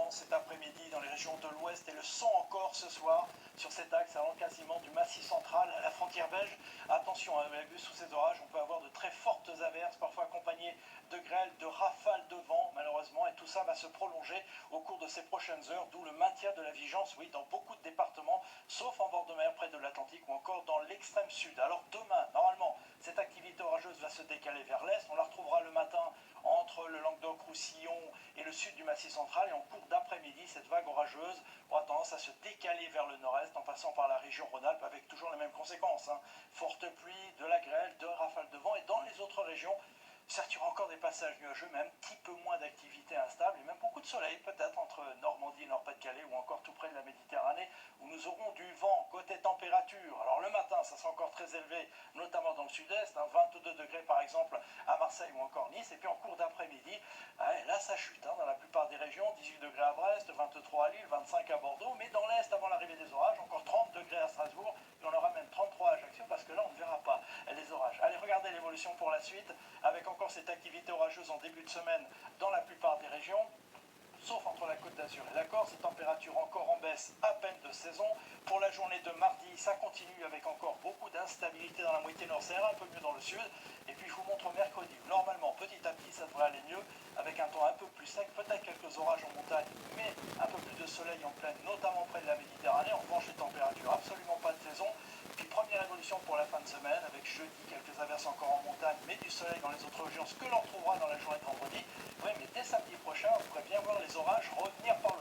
vent cet après-midi dans les régions de l'ouest et le son encore ce soir sur cet axe allant quasiment du Massif central à la frontière belge. Attention, vous avez vu sous ces orages, on peut avoir de très fortes averses, parfois accompagnées de grêles, de rafales de vent malheureusement, et tout ça va se prolonger au cours de ces prochaines heures, d'où le maintien de la vigilance, oui, dans beaucoup de départements, sauf en bord de mer près de l'Atlantique ou encore dans l'extrême sud. Alors demain, normalement, cette activité orageuse va se décaler vers l'est, on la retrouvera le matin entre le Languedoc-Roussillon et le sud du Massif central, et en cours d'après-midi, cette vague orageuse aura tendance à se décaler vers le nord-est en passant par la région Rhône-Alpes avec toujours les mêmes conséquences. Forte pluie, de la grêle, de rafales de vent, et dans les autres régions, certes, il y aura encore des passages nuageux, mais un petit peu moins d'activité instable, et même beaucoup de soleil, peut-être entre Normandie et Nord-Pas-de-Calais, ou encore tout près de la Méditerranée, où nous aurons du vent. Côté température, alors le matin, ça sera encore très élevé, notamment dans le sud-est, 22 degrés par exemple à Marseille ou encore Nice, et puis en cours d'après-midi, là ça chute dans la plupart des régions, 18 degrés à Brest, 23 à Lille, 25 à Bordeaux, mais dans l'est, avant l'arrivée des orages, encore 30 degrés à Strasbourg, et on aura même 33 à Ajaccio, parce que là on ne verra pas les orages. Allez, regardez l'évolution pour la suite, avec encore cette activité orageuse en début de semaine dans la plupart des régions, sauf entre la Côte d'Azur et la Corse, ces températures encore en baisse à peine de saison. Pour la journée de mardi, ça continue avec encore beaucoup d'instabilité dans la moitié nord, ça ira un peu mieux dans le sud. Et puis je vous montre mercredi, normalement petit à petit ça devrait aller mieux, avec un temps un peu plus sec, peut-être quelques orages en montagne, mais un peu plus de soleil en plaine, notamment près de la Méditerranée. En revanche, les températures absolument pas de saison. Puis première évolution pour la fin de semaine, avec jeudi quelques averses encore en montagne, mais du soleil dans les autres régions, ce que l'on retrouvera dans la journée de vendredi. Oui, mais dès samedi prochain, on pourrait bien voir les orages revenir par